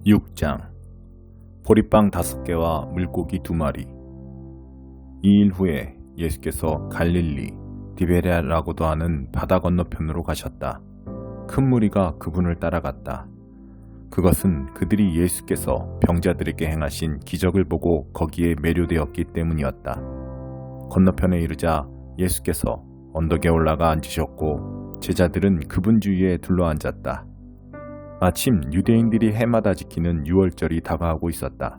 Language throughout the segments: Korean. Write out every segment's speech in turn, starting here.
6장 보리빵 5개와 물고기 2마리. 2일 후에 예수께서 갈릴리 디베랴라고도 하는 바다 건너편으로 가셨다. 큰 무리가 그분을 따라갔다. 그것은 그들이 예수께서 병자들에게 행하신 기적을 보고 거기에 매료되었기 때문이었다. 건너편에 이르자 예수께서 언덕에 올라가 앉으셨고 제자들은 그분 주위에 둘러앉았다. 마침 유대인들이 해마다 지키는 유월절이 다가오고 있었다.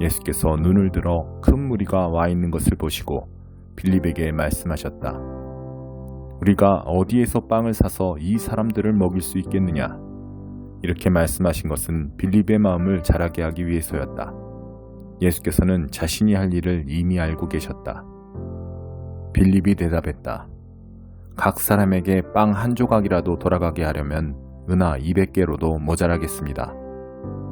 예수께서 눈을 들어 큰 무리가 와 있는 것을 보시고 빌립에게 말씀하셨다. 우리가 어디에서 빵을 사서 이 사람들을 먹일 수 있겠느냐? 이렇게 말씀하신 것은 빌립의 마음을 자라게 하기 위해서였다. 예수께서는 자신이 할 일을 이미 알고 계셨다. 빌립이 대답했다. 각 사람에게 빵 한 조각이라도 돌아가게 하려면 은하 200개로도 모자라겠습니다.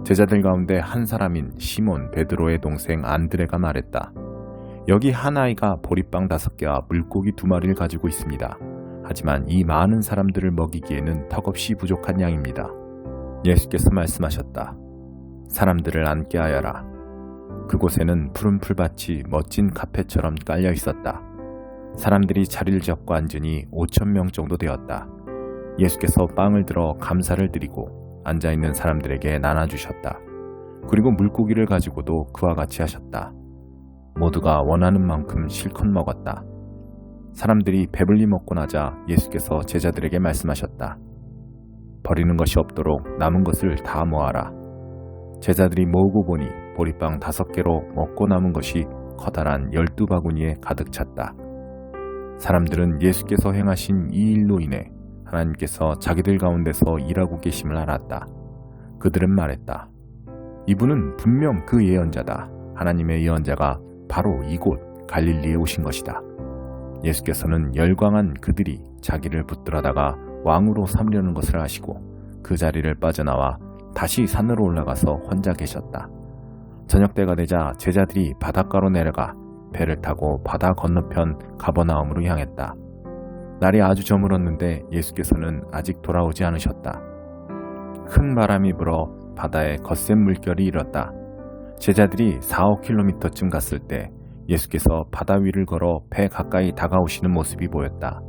제자들 가운데 한 사람인 시몬 베드로의 동생 안드레가 말했다. 여기 한 아이가 보리빵 5개와 물고기 2마리를 가지고 있습니다. 하지만 이 많은 사람들을 먹이기에는 턱없이 부족한 양입니다. 예수께서 말씀하셨다. 사람들을 앉게 하여라. 그곳에는 푸른 풀밭이 멋진 카펫처럼 깔려 있었다. 사람들이 자리를 잡고 앉으니 5,000명 정도 되었다. 예수께서 빵을 들어 감사를 드리고 앉아있는 사람들에게 나눠주셨다. 그리고 물고기를 가지고도 그와 같이 하셨다. 모두가 원하는 만큼 실컷 먹었다. 사람들이 배불리 먹고 나자 예수께서 제자들에게 말씀하셨다. 버리는 것이 없도록 남은 것을 다 모아라. 제자들이 모으고 보니 보리빵 5개로 먹고 남은 것이 커다란 12바구니에 가득 찼다. 사람들은 예수께서 행하신 이 일로 인해 하나님께서 자기들 가운데서 일하고 계심을 알았다. 그들은 말했다. 이분은 분명 그 예언자다. 하나님의 예언자가 바로 이곳 갈릴리에 오신 것이다. 예수께서는 열광한 그들이 자기를 붙들어다가 왕으로 삼려는 것을 아시고 그 자리를 빠져나와 다시 산으로 올라가서 혼자 계셨다. 저녁때가 되자 제자들이 바닷가로 내려가 배를 타고 바다 건너편 가버나움으로 향했다. 날이 아주 저물었는데 예수께서는 아직 돌아오지 않으셨다. 큰 바람이 불어 바다에 거센 물결이 일었다. 제자들이 4-5km쯤 갔을 때 예수께서 바다 위를 걸어 배 가까이 다가오시는 모습이 보였다.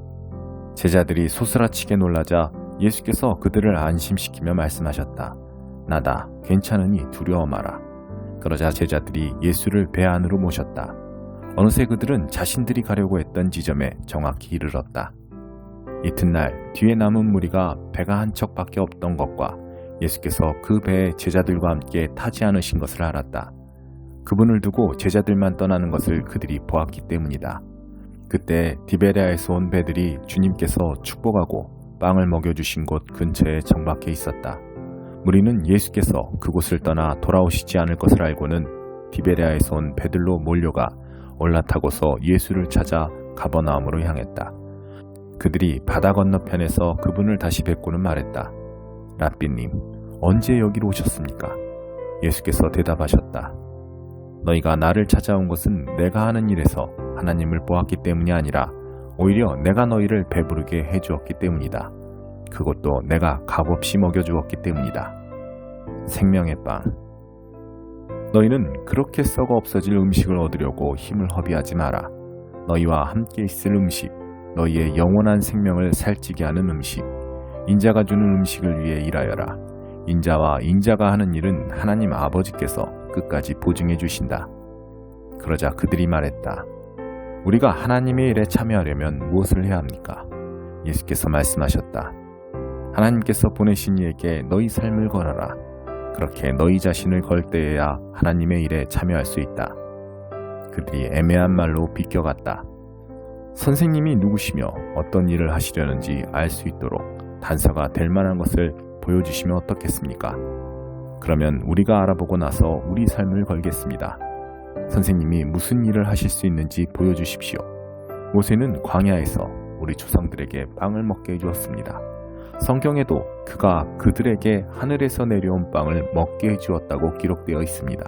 제자들이 소스라치게 놀라자 예수께서 그들을 안심시키며 말씀하셨다. 나다, 괜찮으니 두려워 마라. 그러자 제자들이 예수를 배 안으로 모셨다. 어느새 그들은 자신들이 가려고 했던 지점에 정확히 이르렀다. 이튿날 뒤에 남은 무리가 배가 한 척밖에 없던 것과 예수께서 그 배에 제자들과 함께 타지 않으신 것을 알았다. 그분을 두고 제자들만 떠나는 것을 그들이 보았기 때문이다. 그때 디베랴에서 온 배들이 주님께서 축복하고 빵을 먹여주신 곳 근처에 정박해 있었다. 무리는 예수께서 그곳을 떠나 돌아오시지 않을 것을 알고는 디베랴에서 온 배들로 몰려가 올라타고서 예수를 찾아 가버나움으로 향했다. 그들이 바다 건너편에서 그분을 다시 뵙고는 말했다. 랍비님, 언제 여기로 오셨습니까? 예수께서 대답하셨다. 너희가 나를 찾아온 것은 내가 하는 일에서 하나님을 보았기 때문이 아니라 오히려 내가 너희를 배부르게 해주었기 때문이다. 그것도 내가 값없이 먹여주었기 때문이다. 생명의 빵. 너희는 그렇게 썩어 없어질 음식을 얻으려고 힘을 허비하지 마라. 너희와 함께 있을 음식, 너희의 영원한 생명을 살찌게 하는 음식, 인자가 주는 음식을 위해 일하여라. 인자와 인자가 하는 일은 하나님 아버지께서 끝까지 보증해 주신다. 그러자 그들이 말했다. 우리가 하나님의 일에 참여하려면 무엇을 해야 합니까? 예수께서 말씀하셨다. 하나님께서 보내신 이에게 너희 삶을 걸어라. 그렇게 너희 자신을 걸 때에야 하나님의 일에 참여할 수 있다. 그들이 애매한 말로 비껴갔다. 선생님이 누구시며 어떤 일을 하시려는지 알 수 있도록 단서가 될 만한 것을 보여주시면 어떻겠습니까? 그러면 우리가 알아보고 나서 우리 삶을 걸겠습니다. 선생님이 무슨 일을 하실 수 있는지 보여주십시오. 모세는 광야에서 우리 조상들에게 빵을 먹게 해주었습니다. 성경에도 그가 그들에게 하늘에서 내려온 빵을 먹게 해주었다고 기록되어 있습니다.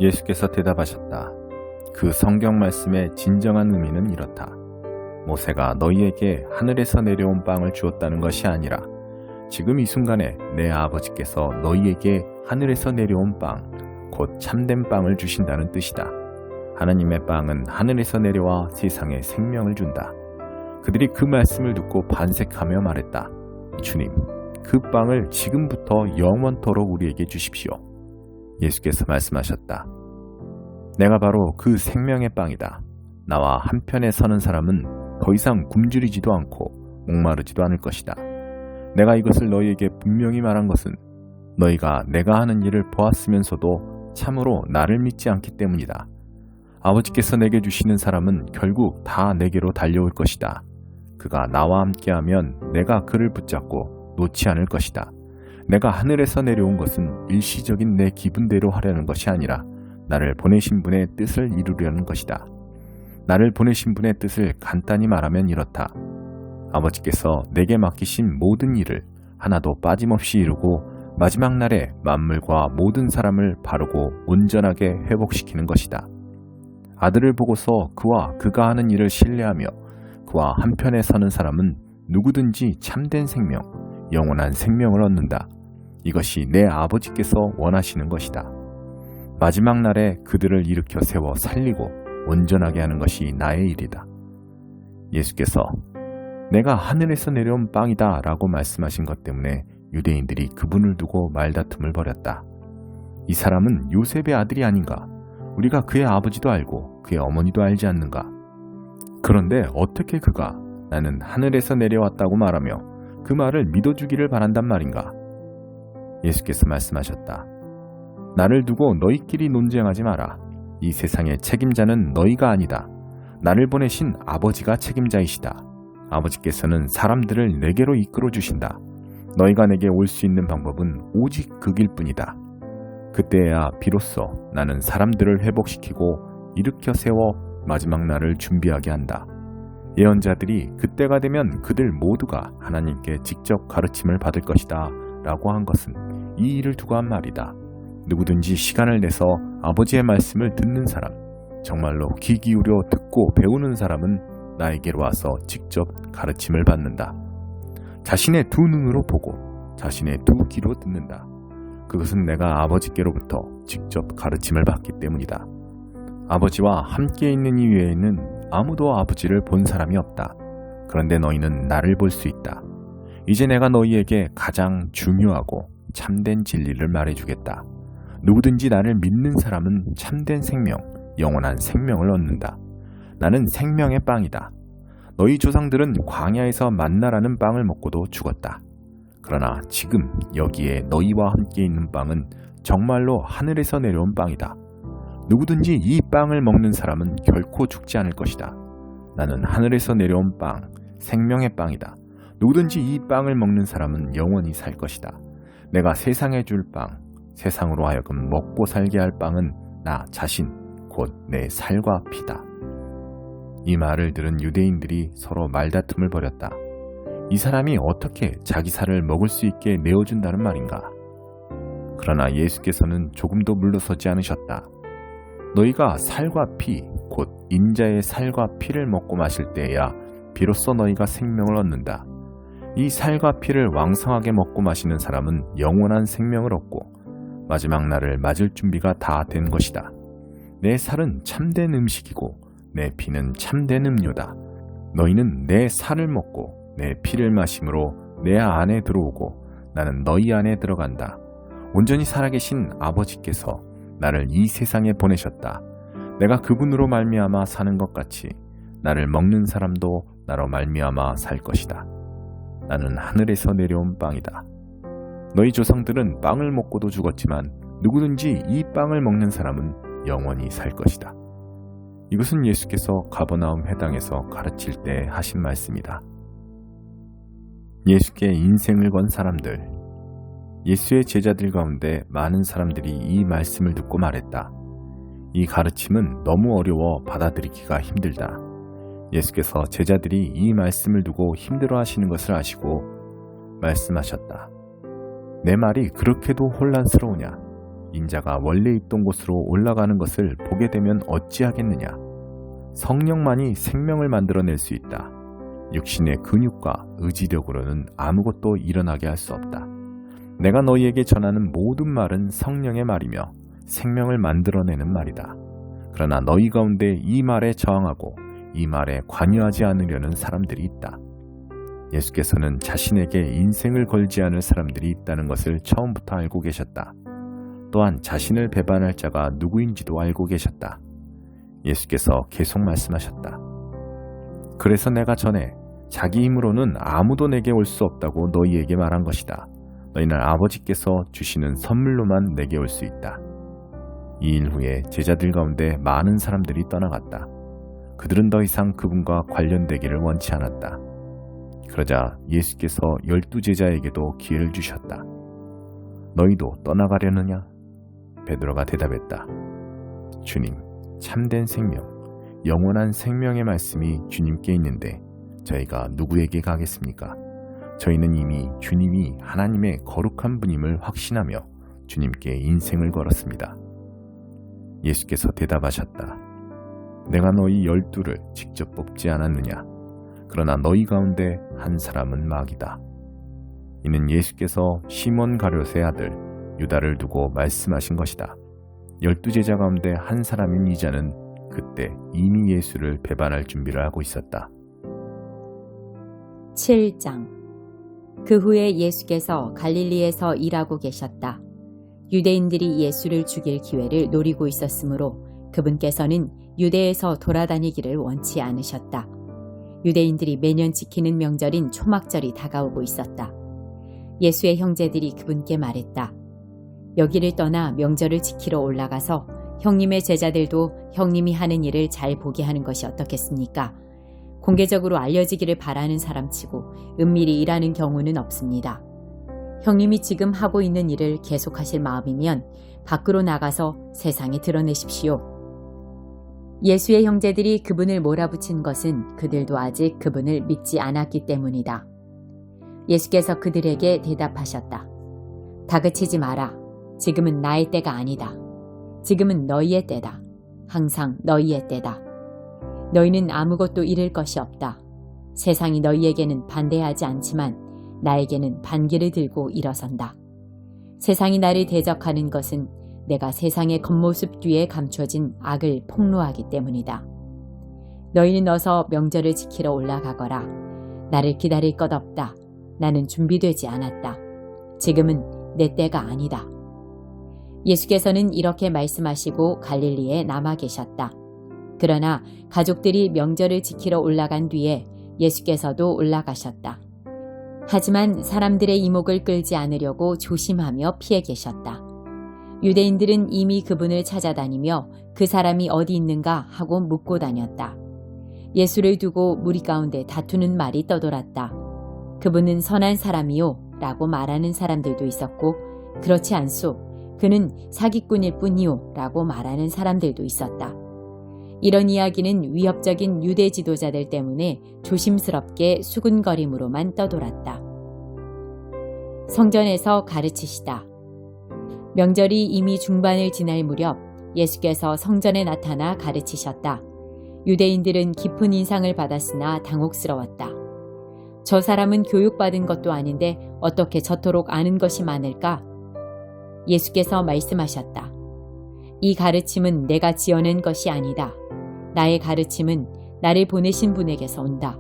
예수께서 대답하셨다. 그 성경 말씀의 진정한 의미는 이렇다. 모세가 너희에게 하늘에서 내려온 빵을 주었다는 것이 아니라 지금 이 순간에 내 아버지께서 너희에게 하늘에서 내려온 빵, 곧 참된 빵을 주신다는 뜻이다. 하나님의 빵은 하늘에서 내려와 세상에 생명을 준다. 그들이 그 말씀을 듣고 반색하며 말했다. 주님, 그 빵을 지금부터 영원토록 우리에게 주십시오. 예수께서 말씀하셨다. 내가 바로 그 생명의 빵이다. 나와 한편에 서는 사람은 더 이상 굶주리지도 않고 목마르지도 않을 것이다. 내가 이것을 너희에게 분명히 말한 것은 너희가 내가 하는 일을 보았으면서도 참으로 나를 믿지 않기 때문이다. 아버지께서 내게 주시는 사람은 결국 다 내게로 달려올 것이다. 그가 나와 함께하면 내가 그를 붙잡고 놓지 않을 것이다. 내가 하늘에서 내려온 것은 일시적인 내 기분대로 하려는 것이 아니라 나를 보내신 분의 뜻을 이루려는 것이다. 나를 보내신 분의 뜻을 간단히 말하면 이렇다. 아버지께서 내게 맡기신 모든 일을 하나도 빠짐없이 이루고 마지막 날에 만물과 모든 사람을 바르고 온전하게 회복시키는 것이다. 아들을 보고서 그와 그가 하는 일을 신뢰하며 그와 한편에 서는 사람은 누구든지 참된 생명, 영원한 생명을 얻는다. 이것이 내 아버지께서 원하시는 것이다. 마지막 날에 그들을 일으켜 세워 살리고 온전하게 하는 것이 나의 일이다. 예수께서 내가 하늘에서 내려온 빵이다 라고 말씀하신 것 때문에 유대인들이 그분을 두고 말다툼을 벌였다. 이 사람은 요셉의 아들이 아닌가? 우리가 그의 아버지도 알고 그의 어머니도 알지 않는가? 그런데 어떻게 그가 나는 하늘에서 내려왔다고 말하며 그 말을 믿어주기를 바란단 말인가? 예수께서 말씀하셨다. 나를 두고 너희끼리 논쟁하지 마라. 이 세상의 책임자는 너희가 아니다. 나를 보내신 아버지가 책임자이시다. 아버지께서는 사람들을 내게로 이끌어 주신다. 너희가 내게 올 수 있는 방법은 오직 그 길뿐이다. 그때야 비로소 나는 사람들을 회복시키고 일으켜 세워 마지막 날을 준비하게 한다. 예언자들이 그때가 되면 그들 모두가 하나님께 직접 가르침을 받을 것이다 라고 한 것은 이 일을 두고 한 말이다. 누구든지 시간을 내서 아버지의 말씀을 듣는 사람, 정말로 귀 기울여 듣고 배우는 사람은 나에게로 와서 직접 가르침을 받는다. 자신의 두 눈으로 보고 자신의 두 귀로 듣는다. 그것은 내가 아버지께로부터 직접 가르침을 받기 때문이다. 아버지와 함께 있는 이외에는 아무도 아버지를 본 사람이 없다. 그런데 너희는 나를 볼 수 있다. 이제 내가 너희에게 가장 중요하고 참된 진리를 말해주겠다. 누구든지 나를 믿는 사람은 참된 생명, 영원한 생명을 얻는다. 나는 생명의 빵이다. 너희 조상들은 광야에서 만나라는 빵을 먹고도 죽었다. 그러나 지금 여기에 너희와 함께 있는 빵은 정말로 하늘에서 내려온 빵이다. 누구든지 이 빵을 먹는 사람은 결코 죽지 않을 것이다. 나는 하늘에서 내려온 빵, 생명의 빵이다. 누구든지 이 빵을 먹는 사람은 영원히 살 것이다. 내가 세상에 줄 빵, 세상으로 하여금 먹고 살게 할 빵은 나 자신, 곧 내 살과 피다. 이 말을 들은 유대인들이 서로 말다툼을 벌였다. 이 사람이 어떻게 자기 살을 먹을 수 있게 내어준다는 말인가? 그러나 예수께서는 조금도 물러서지 않으셨다. 너희가 살과 피, 곧 인자의 살과 피를 먹고 마실 때에야 비로소 너희가 생명을 얻는다. 이 살과 피를 왕성하게 먹고 마시는 사람은 영원한 생명을 얻고 마지막 날을 맞을 준비가 다 된 것이다. 내 살은 참된 음식이고 내 피는 참된 음료다. 너희는 내 살을 먹고 내 피를 마심으로 내 안에 들어오고 나는 너희 안에 들어간다. 온전히 살아계신 아버지께서 나를 이 세상에 보내셨다. 내가 그분으로 말미암아 사는 것 같이 나를 먹는 사람도 나로 말미암아 살 것이다. 나는 하늘에서 내려온 빵이다. 너희 조상들은 빵을 먹고도 죽었지만 누구든지 이 빵을 먹는 사람은 영원히 살 것이다. 이것은 예수께서 가버나움 회당에서 가르칠 때 하신 말씀이다. 예수께 인생을 건 사람들. 예수의 제자들 가운데 많은 사람들이 이 말씀을 듣고 말했다. 이 가르침은 너무 어려워 받아들이기가 힘들다. 예수께서 제자들이 이 말씀을 두고 힘들어 하시는 것을 아시고 말씀하셨다. 내 말이 그렇게도 혼란스러우냐? 인자가 원래 있던 곳으로 올라가는 것을 보게 되면 어찌하겠느냐? 성령만이 생명을 만들어낼 수 있다. 육신의 근육과 의지력으로는 아무것도 일어나게 할 수 없다. 내가 너희에게 전하는 모든 말은 성령의 말이며 생명을 만들어내는 말이다. 그러나 너희 가운데 이 말에 저항하고 이 말에 관여하지 않으려는 사람들이 있다. 예수께서는 자신에게 인생을 걸지 않을 사람들이 있다는 것을 처음부터 알고 계셨다. 또한 자신을 배반할 자가 누구인지도 알고 계셨다. 예수께서 계속 말씀하셨다. 그래서 내가 전에 자기 힘으로는 아무도 내게 올 수 없다고 너희에게 말한 것이다. 너희는 아버지께서 주시는 선물로만 내게 올 수 있다. 이 일 후에 제자들 가운데 많은 사람들이 떠나갔다. 그들은 더 이상 그분과 관련되기를 원치 않았다. 그러자 예수께서 12제자에게도 기회를 주셨다. 너희도 떠나가려느냐? 베드로가 대답했다. 주님, 참된 생명, 영원한 생명의 말씀이 주님께 있는데 저희가 누구에게 가겠습니까? 저희는 이미 주님이 하나님의 거룩한 분임을 확신하며 주님께 인생을 걸었습니다. 예수께서 대답하셨다. 내가 너희 12를 직접 뽑지 않았느냐? 그러나 너희 가운데 한 사람은 마귀다. 이는 예수께서 시몬 가룟의 아들 유다를 두고 말씀하신 것이다. 12제자 가운데 한 사람인 이자는 그때 이미 예수를 배반할 준비를 하고 있었다. 7장. 그 후에 예수께서 갈릴리에서 일하고 계셨다. 유대인들이 예수를 죽일 기회를 노리고 있었으므로 그분께서는 유대에서 돌아다니기를 원치 않으셨다. 유대인들이 매년 지키는 명절인 초막절이 다가오고 있었다. 예수의 형제들이 그분께 말했다. 여기를 떠나 명절을 지키러 올라가서 형님의 제자들도 형님이 하는 일을 잘 보게 하는 것이 어떻겠습니까? 공개적으로 알려지기를 바라는 사람치고 은밀히 일하는 경우는 없습니다. 형님이 지금 하고 있는 일을 계속하실 마음이면 밖으로 나가서 세상에 드러내십시오. 예수의 형제들이 그분을 몰아붙인 것은 그들도 아직 그분을 믿지 않았기 때문이다. 예수께서 그들에게 대답하셨다. 다그치지 마라. 지금은 나의 때가 아니다. 지금은 너희의 때다. 항상 너희의 때다. 너희는 아무것도 잃을 것이 없다. 세상이 너희에게는 반대하지 않지만 나에게는 반기를 들고 일어선다. 세상이 나를 대적하는 것은 내가 세상의 겉모습 뒤에 감춰진 악을 폭로하기 때문이다. 너희는 어서 명절을 지키러 올라가거라. 나를 기다릴 것 없다. 나는 준비되지 않았다. 지금은 내 때가 아니다. 예수께서는 이렇게 말씀하시고 갈릴리에 남아 계셨다. 그러나 가족들이 명절을 지키러 올라간 뒤에 예수께서도 올라가셨다. 하지만 사람들의 이목을 끌지 않으려고 조심하며 피해 계셨다. 유대인들은 이미 그분을 찾아다니며 그 사람이 어디 있는가 하고 묻고 다녔다. 예수를 두고 무리 가운데 다투는 말이 떠돌았다. 그분은 선한 사람이요 라고 말하는 사람들도 있었고 그렇지 않소. 그는 사기꾼일 뿐이요 라고 말하는 사람들도 있었다. 이런 이야기는 위협적인 유대 지도자들 때문에 조심스럽게 수군거림으로만 떠돌았다. 성전에서 가르치시다. 명절이 이미 중반을 지날 무렵 예수께서 성전에 나타나 가르치셨다. 유대인들은 깊은 인상을 받았으나 당혹스러웠다. 저 사람은 교육받은 것도 아닌데 어떻게 저토록 아는 것이 많을까? 예수께서 말씀하셨다. 이 가르침은 내가 지어낸 것이 아니다. 나의 가르침은 나를 보내신 분에게서 온다.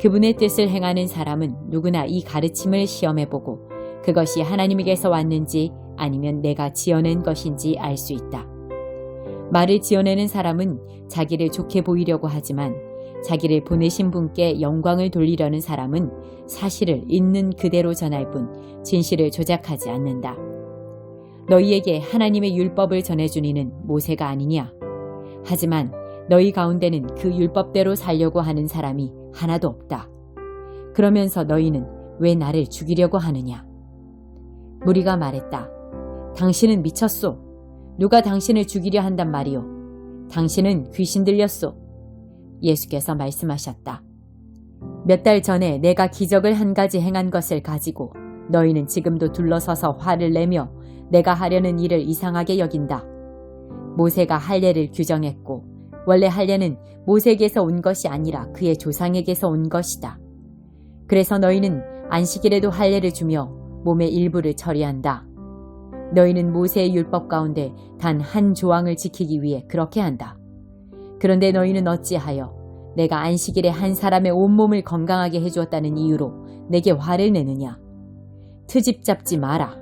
그분의 뜻을 행하는 사람은 누구나 이 가르침을 시험해보고 그것이 하나님에게서 왔는지 아니면 내가 지어낸 것인지 알 수 있다. 말을 지어내는 사람은 자기를 좋게 보이려고 하지만 자기를 보내신 분께 영광을 돌리려는 사람은 사실을 있는 그대로 전할 뿐 진실을 조작하지 않는다. 너희에게 하나님의 율법을 전해준 이는 모세가 아니냐? 하지만 너희 가운데는 그 율법대로 살려고 하는 사람이 하나도 없다. 그러면서 너희는 왜 나를 죽이려고 하느냐? 무리가 말했다. 당신은 미쳤소. 누가 당신을 죽이려 한단 말이오. 당신은 귀신 들렸소. 예수께서 말씀하셨다. 몇 달 전에 내가 기적을 한 가지 행한 것을 가지고 너희는 지금도 둘러서서 화를 내며 내가 하려는 일을 이상하게 여긴다. 모세가 할례를 규정했고 원래 할례는 모세에게서 온 것이 아니라 그의 조상에게서 온 것이다. 그래서 너희는 안식일에도 할례를 주며 몸의 일부를 처리한다. 너희는 모세의 율법 가운데 단 한 조항을 지키기 위해 그렇게 한다. 그런데 너희는 어찌하여 내가 안식일에 한 사람의 온몸을 건강하게 해주었다는 이유로 내게 화를 내느냐? 트집 잡지 마라.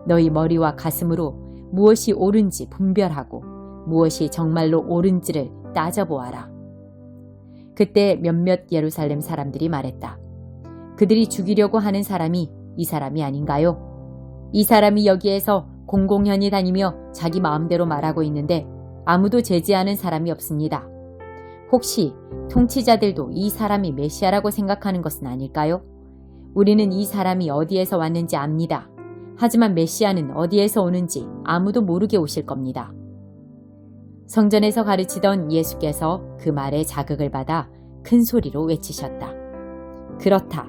너희 머리와 가슴으로 무엇이 옳은지 분별하고 무엇이 정말로 옳은지를 따져보아라. 그때 몇몇 예루살렘 사람들이 말했다. 그들이 죽이려고 하는 사람이 이 사람이 아닌가요? 이 사람이 여기에서 공공연히 다니며 자기 마음대로 말하고 있는데 아무도 제지하는 사람이 없습니다. 혹시 통치자들도 이 사람이 메시아라고 생각하는 것은 아닐까요? 우리는 이 사람이 어디에서 왔는지 압니다. 하지만 메시아는 어디에서 오는지 아무도 모르게 오실 겁니다. 성전에서 가르치던 예수께서 그 말에 자극을 받아 큰 소리로 외치셨다. 그렇다.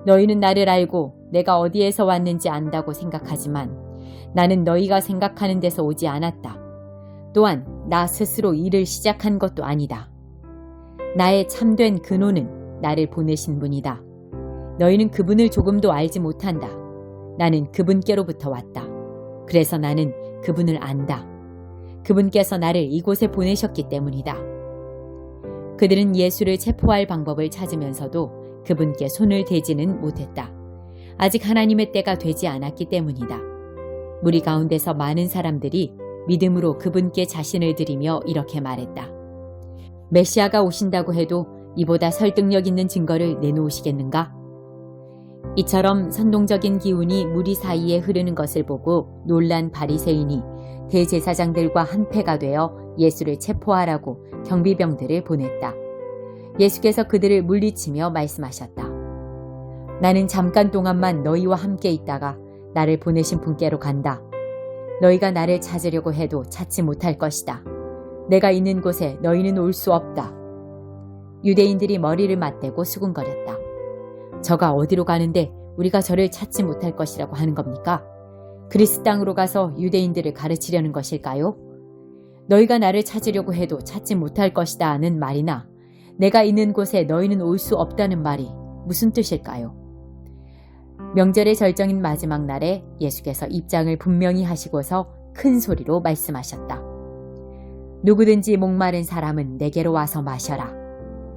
너희는 나를 알고 내가 어디에서 왔는지 안다고 생각하지만 나는 너희가 생각하는 데서 오지 않았다. 또한 나 스스로 일을 시작한 것도 아니다. 나의 참된 근원은 나를 보내신 분이다. 너희는 그분을 조금도 알지 못한다. 나는 그분께로부터 왔다. 그래서 나는 그분을 안다. 그분께서 나를 이곳에 보내셨기 때문이다. 그들은 예수를 체포할 방법을 찾으면서도 그분께 손을 대지는 못했다. 아직 하나님의 때가 되지 않았기 때문이다. 무리 가운데서 많은 사람들이 믿음으로 그분께 자신을 드리며 이렇게 말했다. 메시아가 오신다고 해도 이보다 설득력 있는 증거를 내놓으시겠는가? 이처럼 선동적인 기운이 무리 사이에 흐르는 것을 보고 놀란 바리새인이 대제사장들과 한패가 되어 예수를 체포하라고 경비병들을 보냈다. 예수께서 그들을 물리치며 말씀하셨다. 나는 잠깐 동안만 너희와 함께 있다가 나를 보내신 분께로 간다. 너희가 나를 찾으려고 해도 찾지 못할 것이다. 내가 있는 곳에 너희는 올 수 없다. 유대인들이 머리를 맞대고 수군거렸다. 저가 어디로 가는데 우리가 저를 찾지 못할 것이라고 하는 겁니까? 그리스 땅으로 가서 유대인들을 가르치려는 것일까요? 너희가 나를 찾으려고 해도 찾지 못할 것이다 하는 말이나 내가 있는 곳에 너희는 올 수 없다는 말이 무슨 뜻일까요? 명절의 절정인 마지막 날에 예수께서 입장을 분명히 하시고서 큰 소리로 말씀하셨다. 누구든지 목마른 사람은 내게로 와서 마셔라.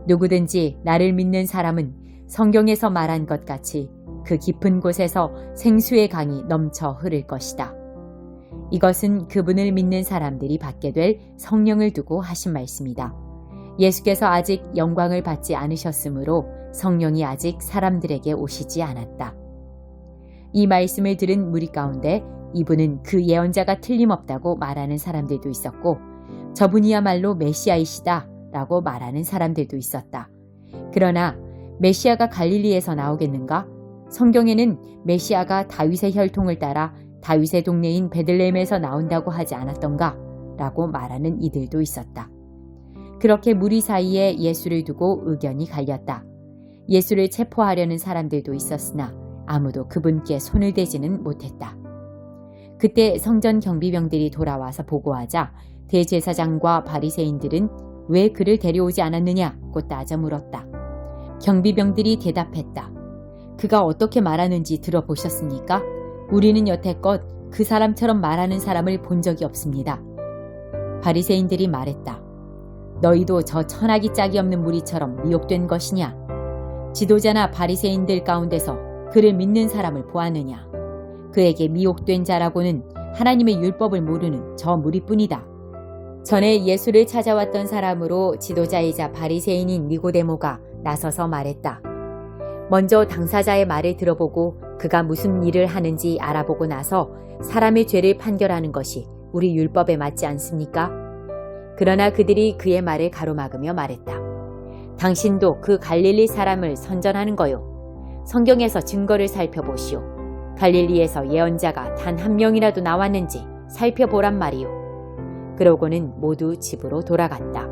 누구든지 나를 믿는 사람은 성경에서 말한 것 같이 그 깊은 곳에서 생수의 강이 넘쳐 흐를 것이다. 이것은 그분을 믿는 사람들이 받게 될 성령을 두고 하신 말씀이다. 예수께서 아직 영광을 받지 않으셨으므로 성령이 아직 사람들에게 오시지 않았다. 이 말씀을 들은 무리 가운데 이분은 그 예언자가 틀림없다고 말하는 사람들도 있었고 저분이야말로 메시아이시다 라고 말하는 사람들도 있었다. 그러나 메시아가 갈릴리에서 나오겠는가? 성경에는 메시아가 다윗의 혈통을 따라 다윗의 동네인 베들레헴에서 나온다고 하지 않았던가? 라고 말하는 이들도 있었다. 그렇게 무리 사이에 예수를 두고 의견이 갈렸다. 예수를 체포하려는 사람들도 있었으나 아무도 그분께 손을 대지는 못했다. 그때 성전 경비병들이 돌아와서 보고하자 대제사장과 바리새인들은 왜 그를 데려오지 않았느냐고 따져 물었다. 경비병들이 대답했다. 그가 어떻게 말하는지 들어보셨습니까? 우리는 여태껏 그 사람처럼 말하는 사람을 본 적이 없습니다. 바리새인들이 말했다. 너희도 저 천하기 짝이 없는 무리처럼 미혹된 것이냐? 지도자나 바리새인들 가운데서 그를 믿는 사람을 보았느냐? 그에게 미혹된 자라고는 하나님의 율법을 모르는 저 무리뿐이다. 전에 예수를 찾아왔던 사람으로 지도자이자 바리새인인 니고데모가 나서서 말했다. 먼저 당사자의 말을 들어보고 그가 무슨 일을 하는지 알아보고 나서 사람의 죄를 판결하는 것이 우리 율법에 맞지 않습니까? 그러나 그들이 그의 말을 가로막으며 말했다. 당신도 그 갈릴리 사람을 선전하는 거요. 성경에서 증거를 살펴보시오. 갈릴리에서 예언자가 단 한 명이라도 나왔는지 살펴보란 말이요. 그러고는 모두 집으로 돌아갔다.